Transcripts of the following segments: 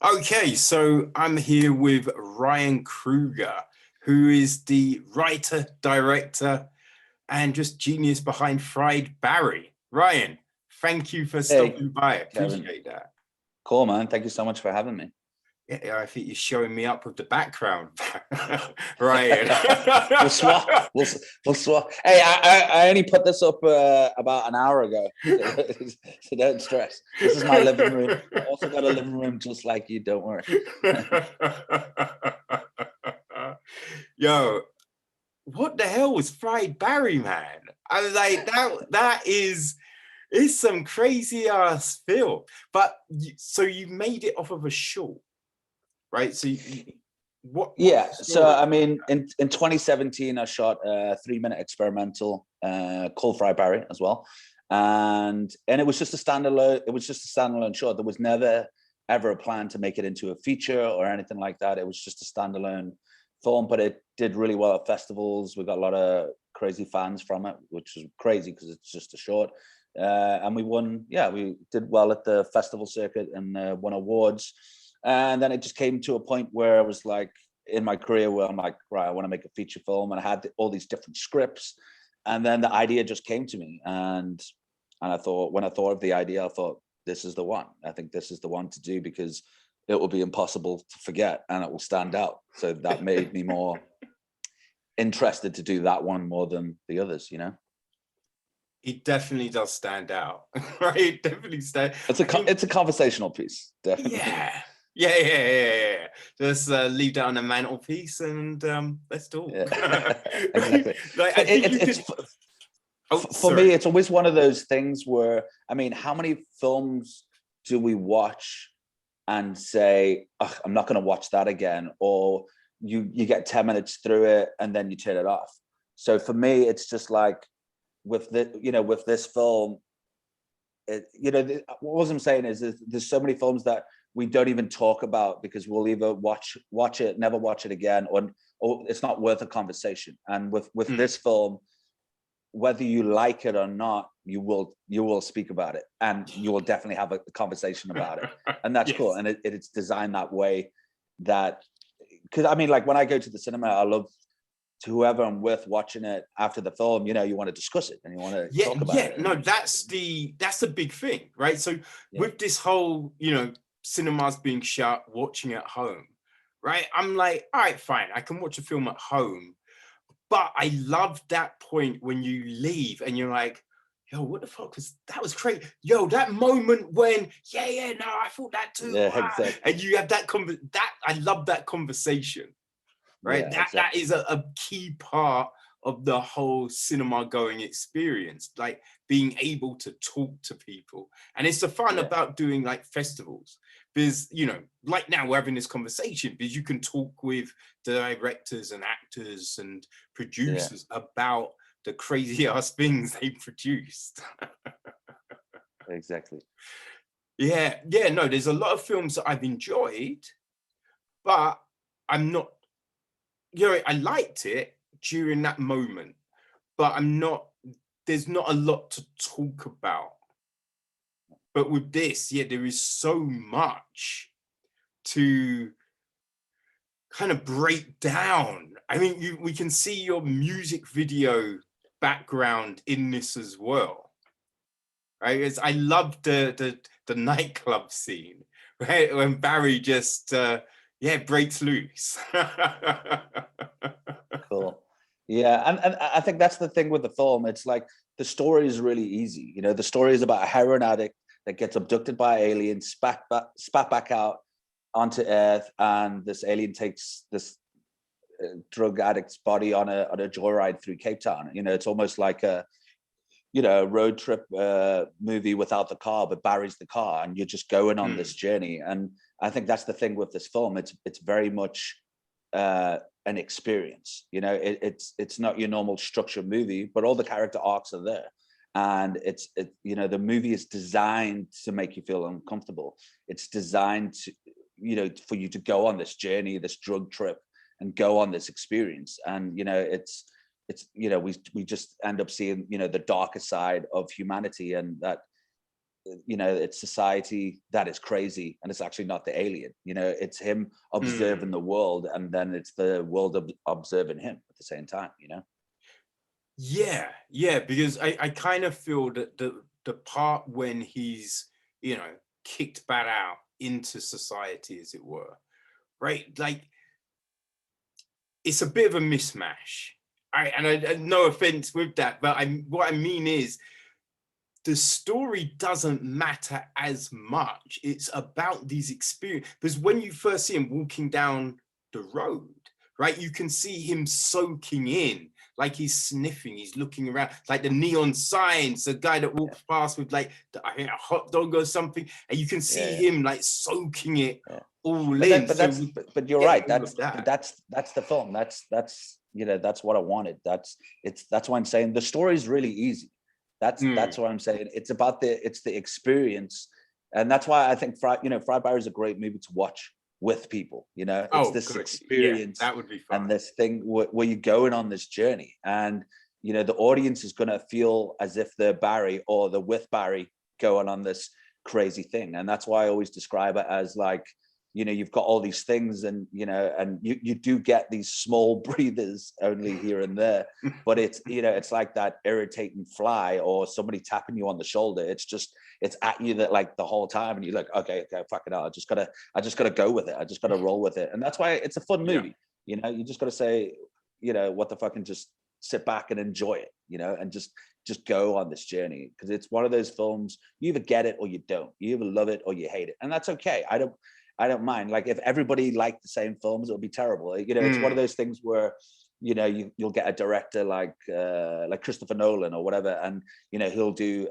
Okay, so I'm here with Ryan Kruger, who is the writer, director, and just genius behind Fried Barry. Ryan, thank you for Hey, stopping by. Kevin. Appreciate that. Cool, man. Thank you so much for having me. Yeah, I think you're showing me up with the background, Ryan. We'll swap. We'll swap. Hey, I only put this up about an hour ago, so don't stress. This is my living room. I also got a living room just like you. Don't worry. Yo, what the hell was Fried Barry, man? I was like, that is it's some crazy ass film. But so you made it off of a short, right? So what? Yeah. So I mean, in 2017, I shot a 3-minute experimental called Fried Barry as well, and it was just a standalone. It was just a standalone short. There was never ever a plan to make it into a feature or anything like that. It was just a standalone film, but it did really well at festivals. We got a lot of crazy fans from it, which is crazy because it's just a short. And we won. Yeah, we did well at the festival circuit and won awards. And then it just came to a point where I was like in my career where I'm like, right, I want to make a feature film, and I had all these different scripts, and then the idea just came to me, and I thought, when I thought of the idea, I thought, this is the one. I think this is the one to do because it will be impossible to forget and it will stand out. So that made me more interested to do that one more than the others, you know. It definitely does stand out, right? It definitely stands. It's a conversational piece, definitely. Yeah. Just leave that on the mantelpiece and let's talk. Yeah. Exactly. Like, I think for me, it's always one of those things where, I mean, how many films do we watch and say, oh, I'm not going to watch that again, or you get 10 minutes through it and then you turn it off. So for me, it's just like with this film, what I'm saying is there's so many films that we don't even talk about because we'll either watch it, never watch it again, or it's not worth a conversation. And with this film, whether you like it or not, you will speak about it, and you will definitely have a conversation about it, and that's yes. Cool. And it's designed that way that, because I mean, like when I go to the cinema, I love to whoever I'm with watching it after the film, you want to discuss it and you want to talk about it. No, that's the big thing, right? So with this whole, cinemas being shut, watching at home, right? I'm like, all right, fine, I can watch a film at home. But I love that point when you leave and you're like, yo, what the fuck that was crazy. Yo, that moment when, no, I thought that too. Yeah, exactly. And you have that I love that conversation, right? Yeah, that is a key part of the whole cinema going experience, like being able to talk to people. And it's the fun about doing like festivals, because, like now we're having this conversation because you can talk with directors and actors and producers about the crazy ass things they produced. Exactly. No, there's a lot of films that I've enjoyed, but I'm not, I liked it during that moment, but there's not a lot to talk about. But with this, there is so much to kind of break down. I mean, we can see your music video background in this as well, right? I love the nightclub scene, right? When Barry just breaks loose. Cool. Yeah, and I think that's the thing with the film. It's like the story is really easy. The story is about a heroin addict that gets abducted by aliens, spat back out onto Earth, and this alien takes this drug addict's body on a joyride through Cape Town. It's almost like a road trip movie without the car, but Barry's the car, and you're just going on this journey. And I think that's the thing with this film. It's very much an experience. It's not your normal structured movie, but all the character arcs are there. And the movie is designed to make you feel uncomfortable. It's designed to, for you to go on this journey, this drug trip, and go on this experience. And we just end up seeing the darker side of humanity, and that it's society that is crazy, and it's actually not the alien. It's him observing the world, and then it's the world observing him at the same time. Yeah, because I kind of feel that the part when he's, kicked back out into society, as it were, right? Like, it's a bit of a mismatch. I no offense with that, but what I mean is the story doesn't matter as much. It's about these experiences. Because when you first see him walking down the road, right, you can see him soaking in, like he's sniffing, he's looking around, like the neon signs, the guy that walks past with like, I think a hot dog or something, and you can see him like soaking it all in. But you're right. That's the film. That's what I wanted. That's why I'm saying the story is really easy. That's what I'm saying. It's about the experience, and that's why I think Fried is a great movie to watch with people. It's this experience, that would be fun. And this thing where you're going on this journey, and the audience is going to feel as if they're Barry or they're with Barry going on this crazy thing. And that's why I always describe it as like, you've got all these things, and and you do get these small breathers only here and there, but it's it's like that irritating fly or somebody tapping you on the shoulder. It's at you that like the whole time, and you're like, okay, fuck it out. I just gotta go with it. I just gotta roll with it. And that's why it's a fun movie. You just gotta say, what the fuck, and just sit back and enjoy it, and just go on this journey, because it's one of those films, you either get it or you don't. You either love it or you hate it, and that's okay. I don't mind. Like, if everybody liked the same films, it would be terrible. It's one of those things where, you'll get a director like Christopher Nolan or whatever, and he'll do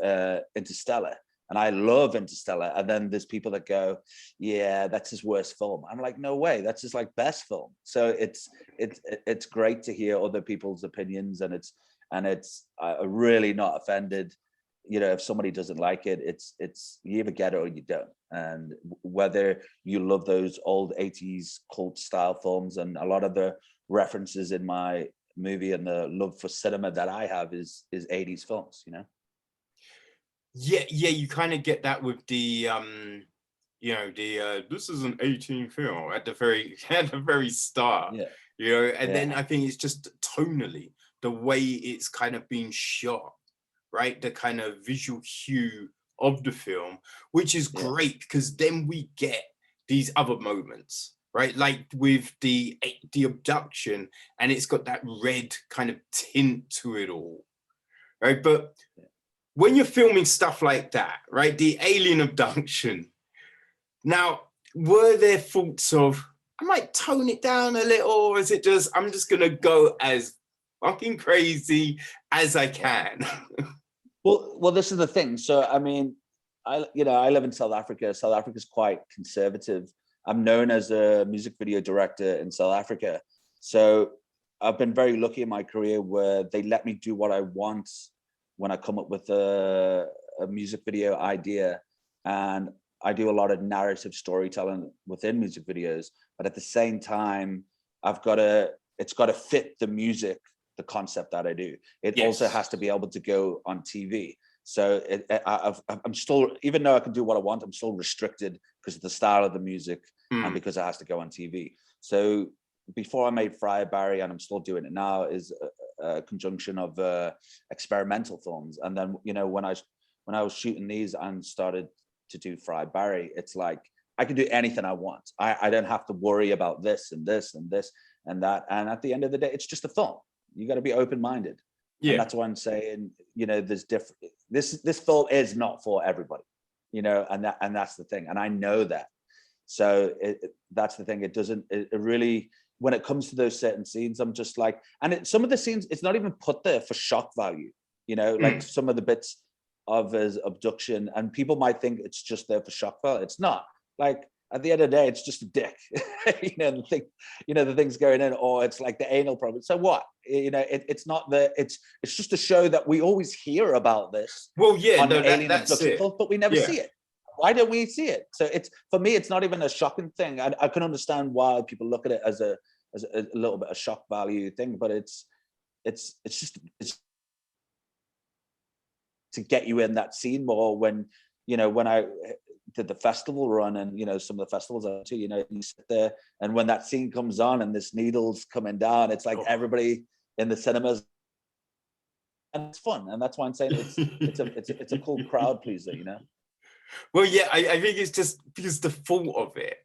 Interstellar, and I love Interstellar, and then there's people that go, yeah, that's his worst film. I'm like, no way, that's his like best film. So it's great to hear other people's opinions, and it's really not offended. If somebody doesn't like it, it's you either get it or you don't. And whether you love those old 80s cult style films, and a lot of the references in my movie and the love for cinema that I have is 80s films. Yeah, you kind of get that with the this is an 18 film at the very start. And then I think it's just tonally, the way it's kind of being shot, right? The kind of visual hue of the film, which is great, because then we get these other moments, right? Like with the abduction, and it's got that red kind of tint to it all, right? But when you're filming stuff like that, right, the alien abduction, now, were there thoughts of, I might tone it down a little, or is it just, I'm just gonna go as fucking crazy as I can? Well, this is the thing. So, I mean, I live in South Africa. South Africa is quite conservative. I'm known as a music video director in South Africa. So I've been very lucky in my career where they let me do what I want when I come up with a music video idea. And I do a lot of narrative storytelling within music videos, but at the same time, it's got to fit the music, the concept that I do. It also has to be able to go on TV. So I'm still, even though I can do what I want, I'm still restricted because of the style of the music and because it has to go on TV. So before I made Friar Barry, and I'm still doing it now, is a conjunction of experimental films. And then, when I was shooting these and started to do Friar Barry, it's like, I can do anything I want. I don't have to worry about this and this and this and that. And at the end of the day, it's just a film. You got to be open-minded. And that's why I'm saying, there's different, this film is not for everybody, and that's the thing. And I know that. So that's the thing. It really, when it comes to those certain scenes, I'm just like, and some of the scenes, it's not even put there for shock value, like some of the bits of his abduction, and people might think it's just there for shock value. It's not. Like, at the end of the day, it's just a dick, the thing's going in, or it's like the anal problem. So what? It's not it's just to show that we always hear about this. Well, yeah, on alien abduction films, but we never see it. Why don't we see it? So for me, it's not even a shocking thing. I can understand why people look at it as a little bit of shock value thing, but it's just to get you in that scene more when when I did the festival run, and some of the festivals I too, you sit there, and when that scene comes on and this needle's coming down, it's like everybody in the cinemas, and it's fun, and that's why I'm saying it's a cool crowd pleaser, Well, yeah, I think it's just because the thought of it,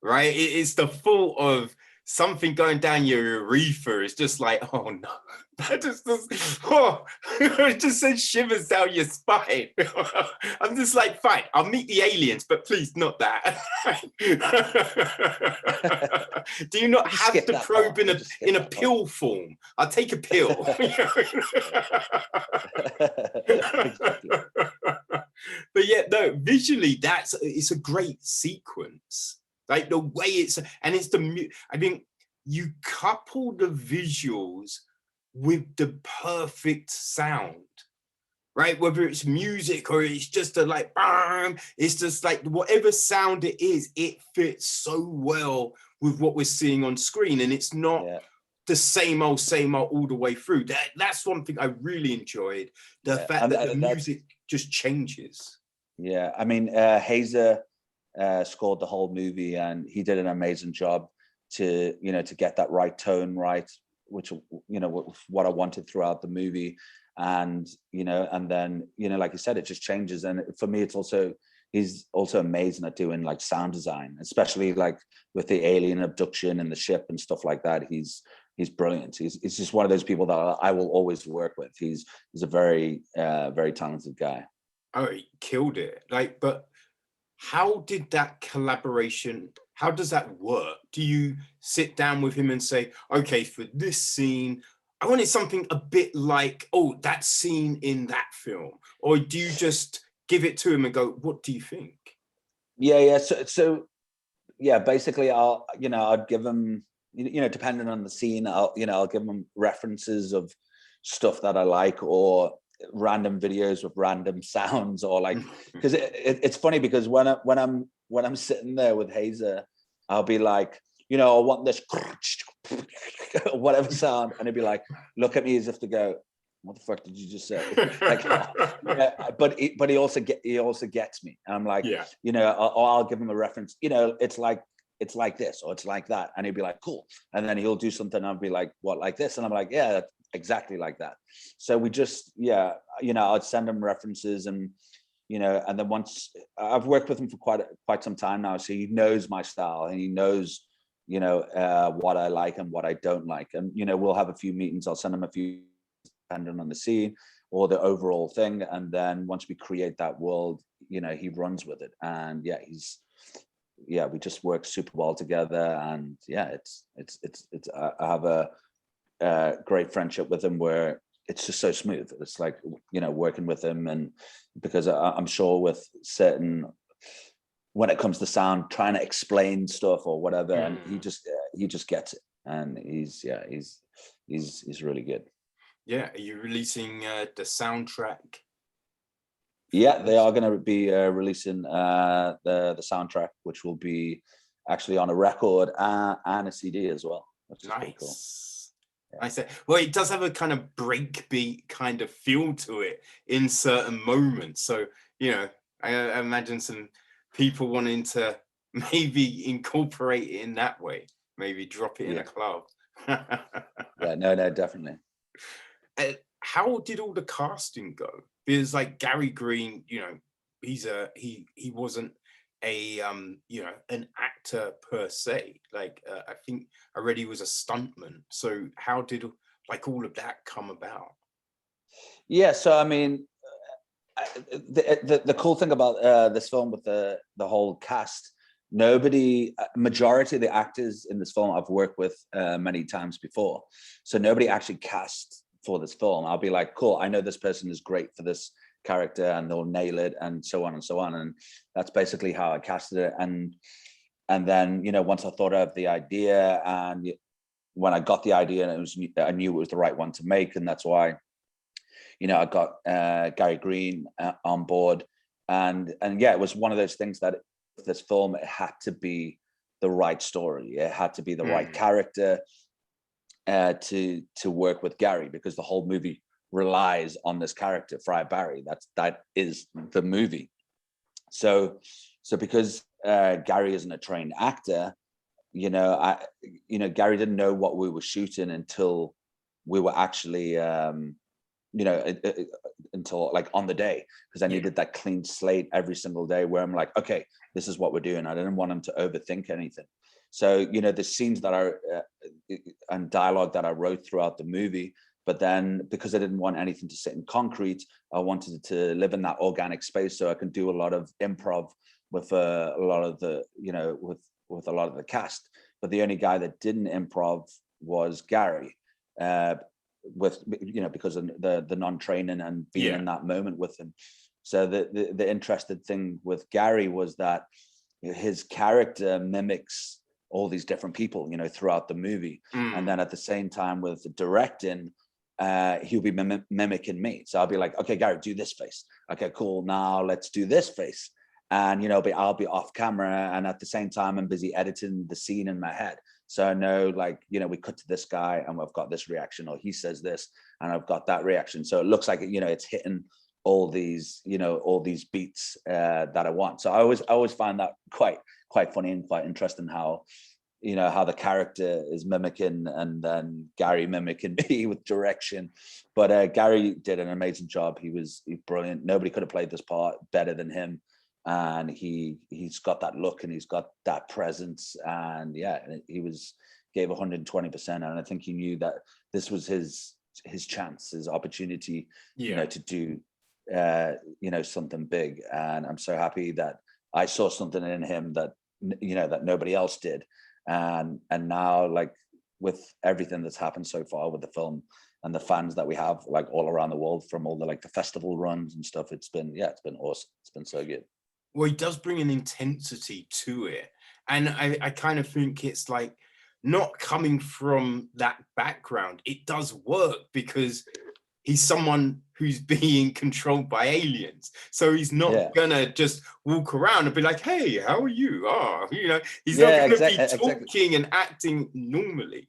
right? It's the thought of something going down your urethra. It's just like, oh no, that just it just sends shivers down your spine. I'm just like, fine, I'll meet the aliens, but please not that. Do you not have the probe in a pill form? I'll take a pill. Exactly. But yeah, no, visually, it's a great sequence. Like the way it's I mean, you couple the visuals with the perfect sound, right? Whether it's music or it's just a like, bam, it's just like whatever sound it is, it fits so well with what we're seeing on screen, and it's not the same old all the way through. That's one thing I really enjoyed. The fact that the music just changes. Yeah, I mean, Hazer scored the whole movie, and he did an amazing job to get that right tone right, which what I wanted throughout the movie. And and then like you said, it just changes. And for me, he's also amazing at doing like sound design, especially like with the alien abduction and the ship and stuff like that. He's brilliant. He's just one of those people that I will always work with. He's a very very talented guy. Oh, he killed it. Like, but how did that collaboration, how does that work? Do you sit down with him and say, okay, for this scene, I wanted something a bit like, oh, that scene in that film? Or do you just give it to him and go, what do you think? Yeah. So yeah, basically I'd give him, depending on the scene, I'll give him references of stuff that I like, or random videos with random sounds, or like, because it's funny, because when I'm sitting there with Hazer, I'll be like, I want this whatever sound, and he'd be like, look at me as if to go, what the fuck did you just say? Like, but he also gets me, and I'm like, I'll give him a reference, it's like this, or it's like that, and he'd be like, cool, and then he'll do something, and I'll be like, what, like this? And I'm like, yeah, exactly like that. So we just I'd send him references, and and then once I've worked with him for quite some time now, so he knows my style, and he knows what I like and what I don't like, and we'll have a few meetings. I'll send him a few, depending on the scene or the overall thing, and then once we create that world, he runs with it. And we just work super well together, and it's I have a great friendship with him, where it's just so smooth. It's like working with him, and because I'm sure with certain, when it comes to sound, trying to explain stuff or whatever, and he just gets it, and he's really good. Yeah, are you releasing the soundtrack? Yeah, they are going to be releasing the soundtrack, which will be actually on a record and a CD as well. Which is pretty cool. I said, well, it does have a kind of breakbeat kind of feel to it in certain moments. So, I imagine some people wanting to maybe incorporate it in that way, maybe drop it in a club. Yeah, no, definitely. How did all the casting go? Because like Gary Green, he wasn't a an actor per se. Like I think already was a stuntman. So how did like all of that come about? Yeah, so I mean, the cool thing about this film with the whole cast, majority of the actors in this film I've worked with many times before, so nobody actually cast for this film. I'll be like, cool, I know this person is great for this character, and they'll nail it, and so on and so on. And that's basically how I casted it. And then once I thought of the idea, and when I got the idea, and I knew it was the right one to make, and that's why I got Gary Green on board. And it was one of those things that this film, it had to be the right story, it had to be the right character to work with Gary, because the whole movie relies on this character, Friar Barry. That is the movie. So because Gary isn't a trained actor, Gary didn't know what we were shooting until we were actually, until like on the day, because I needed that clean slate every single day where I'm like, okay, this is what we're doing. I didn't want him to overthink anything. So, the scenes that are and dialogue that I wrote throughout the movie, but then because I didn't want anything to sit in concrete, I wanted to live in that organic space so I can do a lot of improv with a lot of the, with a lot of the cast. But the only guy that didn't improv was Gary, because of the non-training and being in that moment with him. So the interesting thing with Gary was that his character mimics all these different people, throughout the movie. And then at the same time with the directing, he'll be mimicking me. So I'll be like, okay, Gary, do this face. Okay, cool. Now let's do this face. And, I'll be off camera. And at the same time, I'm busy editing the scene in my head. So I know, we cut to this guy and we've got this reaction, or he says this and I've got that reaction. So it looks like, it's hitting all these beats that I want. So I always find that quite funny and quite interesting how the character is mimicking and then Gary mimicking me with direction. But Gary did an amazing job. He's brilliant. Nobody could have played this part better than him. And he's got that look and he's got that presence. And he gave 120%. And I think he knew that this was his chance, his opportunity, to do something big. And I'm so happy that I saw something in him that that nobody else did. And now, with everything that's happened so far with the film and the fans that we have all around the world from all the festival runs and stuff, it's been awesome. It's been so good. Well, he does bring an intensity to it. And I kind of think it's not coming from that background. It does work because he's someone who's being controlled by aliens. So he's not gonna just walk around and be like, hey, how are you? He's not gonna be talking and acting normally.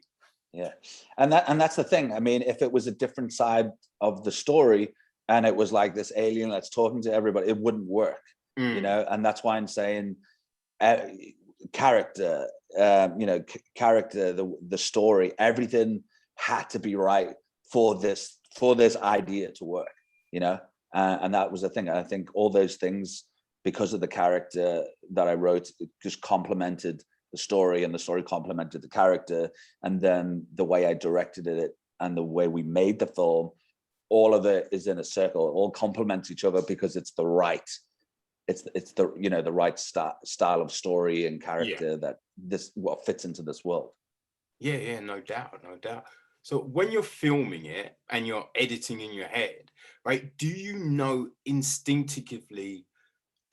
Yeah. And that's the thing. I mean, if it was a different side of the story and it was like this alien that's talking to everybody, it wouldn't work. And that's why I'm saying character, the story, everything had to be right for this idea to work, and that was the thing. I think all those things, because of the character that I wrote, it just complemented the story and the story complemented the character. And then the way I directed it and the way we made the film, all of it is in a circle. It all complements each other because it's the right the right style of story and character that what fits into this world. Yeah, no doubt. So when you're filming it and you're editing in your head, right, do you know instinctively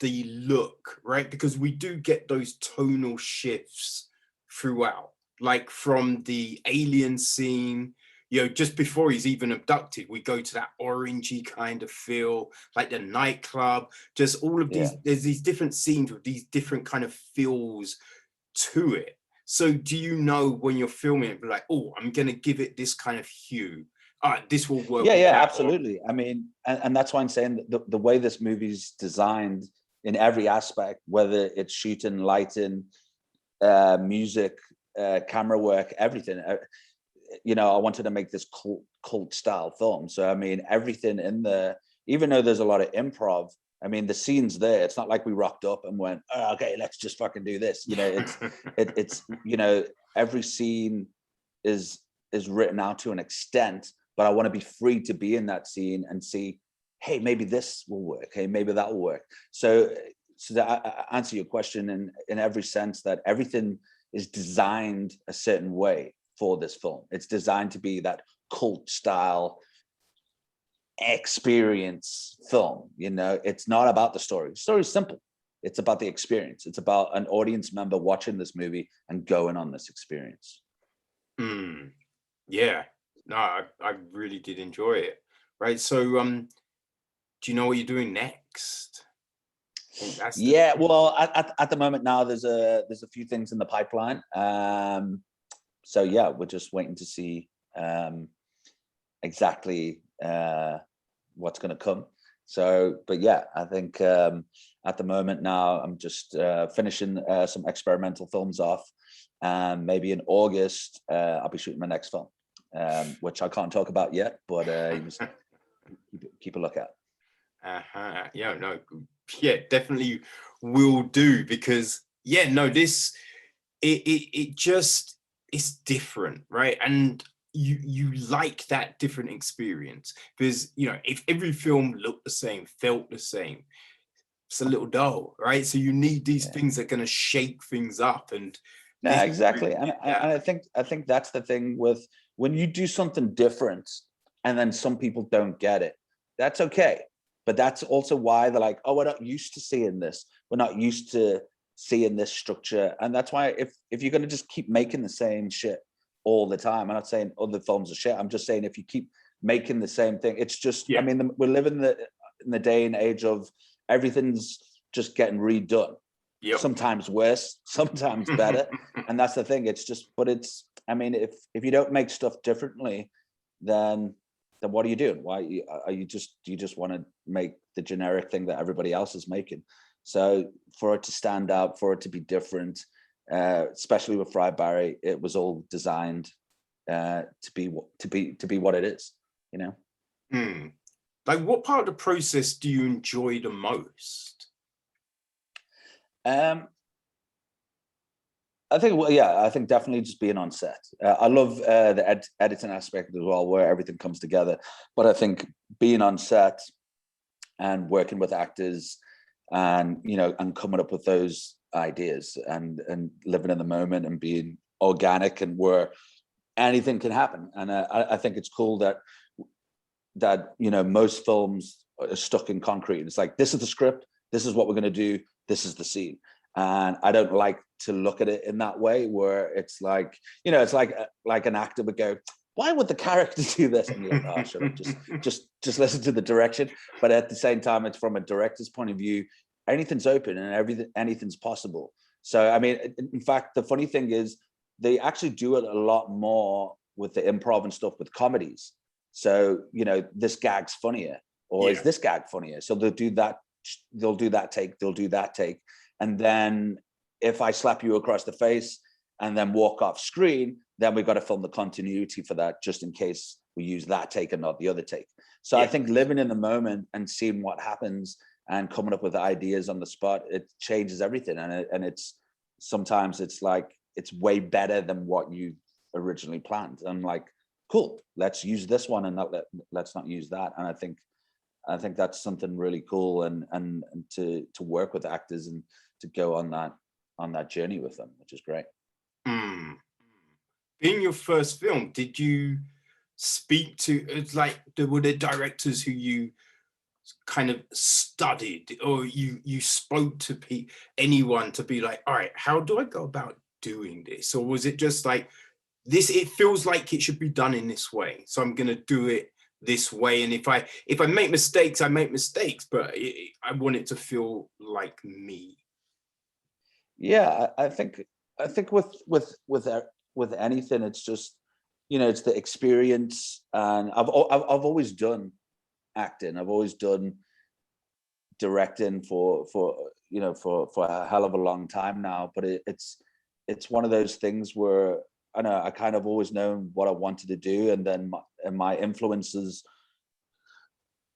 the look, right? Because we do get those tonal shifts throughout, from the alien scene, just before he's even abducted, we go to that orangey kind of feel, like the nightclub, just all of these, there's these different scenes with these different kind of feels to it. So do you know when you're filming it, oh, I'm going to give it this kind of hue. This will work. Yeah, absolutely. I mean, and that's why I'm saying the way this movie's designed in every aspect, whether it's shooting, lighting, music, camera work, everything. I wanted to make this cult style film. So, I mean, everything in there, even though there's a lot of improv, I mean, the scene's there. It's not like we rocked up and went, oh, okay, let's just fucking do this. It's every scene is written out to an extent, but I want to be free to be in that scene and see, hey, maybe this will work. Hey, maybe that will work. So to answer your question in every sense, that everything is designed a certain way for this film. It's designed to be that cult style experience film. It's not about the story. The story is simple. It's about the experience. It's about an audience member watching this movie and going on this experience. Yeah, no, I really did enjoy it. Right. So do you know what you're doing next? Well, at the moment now, there's a few things in the pipeline. So yeah, we're just waiting to see exactly what's going to come. So, but yeah, I think at the moment now. I'm just finishing some experimental films off, and maybe in August I'll be shooting my next film, which I can't talk about yet, but you must keep a look at. Yeah, no, yeah, definitely will do, because yeah, no, this it just, it's different, right? And you like that different experience, because you know, if every film looked the same, felt the same, it's a little dull, right? So you need these things that are going to shake things up, and Yeah, this exactly. really, And I think that's the thing with when you do something different and then some people don't get it, that's okay. But that's also why they're like, oh, we're not used to seeing this. We're not used to seeing this structure. And that's why if you're going to just keep making the same shit all the time, I'm not saying other films are shit. I'm just saying if you keep making the same thing, it's just, I mean, we're living in the day and age of everything's just getting redone. Yep. Sometimes worse, sometimes better. And that's the thing. It's just, but it's, I mean, if you don't make stuff differently, then what are you doing? Why are you just, do you just want to make the generic thing that everybody else is making? So for it to stand out, for it to be different, especially with Fried Barry, it was all designed to be what it is, you know. Like, what part of the process do you enjoy the most? I think, well, yeah, I think definitely just being on set. I love the editing aspect as well, where everything comes together. But I think being on set and working with actors, and you know, and coming up with those ideas, and living in the moment and being organic, and where anything can happen. And I think it's cool that you know, most films are stuck in concrete. It's like, this is the script, this is what we're going to do, this is the scene. And I don't like to look at it in that way, where it's like, you know, it's like an actor would go, why would the character do this? And you're like, oh, shut up, just listen to the direction. But at the same time, it's from a director's point of view, anything's open and anything's possible. So, I mean, in fact, the funny thing is they actually do it a lot more with the improv and stuff with comedies. So, you know, this gag's funnier, or is this gag funnier? So they'll do that take. And then if I slap you across the face and then walk off screen, then we've got to film the continuity for that, just in case we use that take and not the other take. So I think living in the moment and seeing what happens and coming up with ideas on the spot, it changes everything. And it's sometimes it's like, it's way better than what you originally planned. I'm like, cool, let's use this one and let's not use that. And I think that's something really cool, and to work with actors and to go on that journey with them, which is great. Being your first film, did you speak to, it's like, were there directors who you kind of studied, or you spoke to anyone to be like, all right, how do I go about doing this? Or was it just like, this, it feels like it should be done in this way, so I'm going to do it this way, and if I make mistakes, I make mistakes, but I want it to feel like me? Yeah, I think with anything, it's just, you know, it's the experience. And I've always done acting, I've always done directing for you know, for a hell of a long time now. But it's one of those things where I know I kind of always known what I wanted to do, and then my influences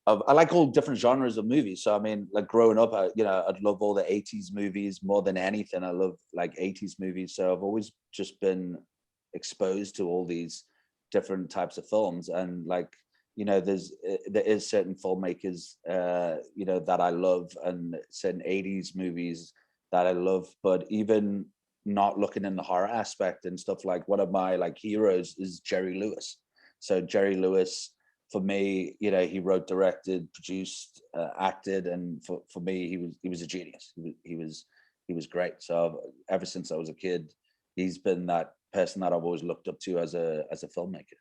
I like all different genres of movies. So I mean, like growing up, you know, I'd love all the 80s movies more than anything. I love like 80s movies. So I've always just been exposed to all these different types of films. And like, you know, there is certain filmmakers, you know, that I love, and certain 80s movies that I love. But even not looking in the horror aspect and stuff, like one of my like heroes is Jerry Lewis. So Jerry Lewis, for me, you know, he wrote, directed, produced, acted, and for me, he was a genius. He was great. So ever since I was a kid, he's been that person that I've always looked up to as a filmmaker.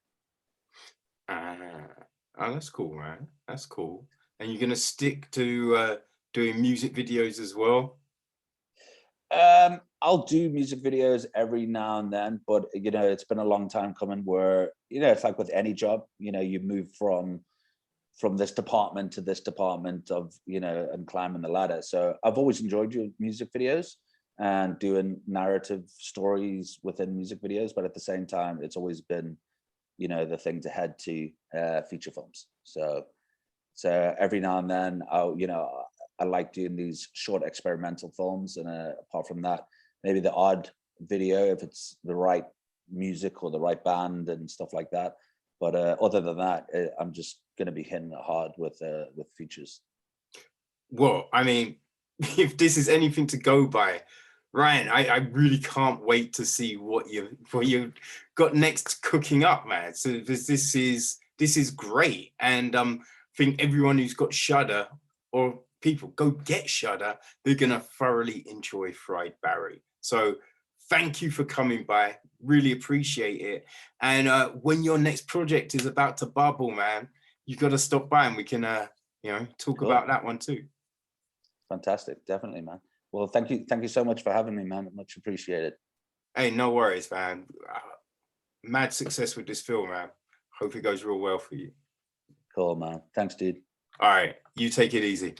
Oh, that's cool, man. That's cool. And you're gonna stick to doing music videos as well? I'll do music videos every now and then, but you know, it's been a long time coming, where, you know, it's like with any job, you know, you move from from this department to this department of, you know, and climbing the ladder. So I've always enjoyed your music videos and doing narrative stories within music videos, but at the same time, it's always been, you know, the thing to head to feature films. So every now and then, I like doing these short experimental films, and apart from that, maybe the odd video if it's the right music or the right band and stuff like that. But other than that, I'm just going to be hitting it hard with features. Well, I mean, if this is anything to go by, Ryan, I really can't wait to see what you got next cooking up, man. So this is great, and I think everyone who's got Shudder, or people go get Shudder, they're gonna thoroughly enjoy Fried Barry. So thank you for coming by, really appreciate it. And when your next project is about to bubble, man, you got to stop by and we can talk Cool. about that one too. Fantastic, definitely, man. Well, thank you so much for having me, man. Much appreciated. Hey, no worries, man. Mad success with this film, man. Hope it goes real well for you. Cool, man. Thanks, dude. All right, you take it easy.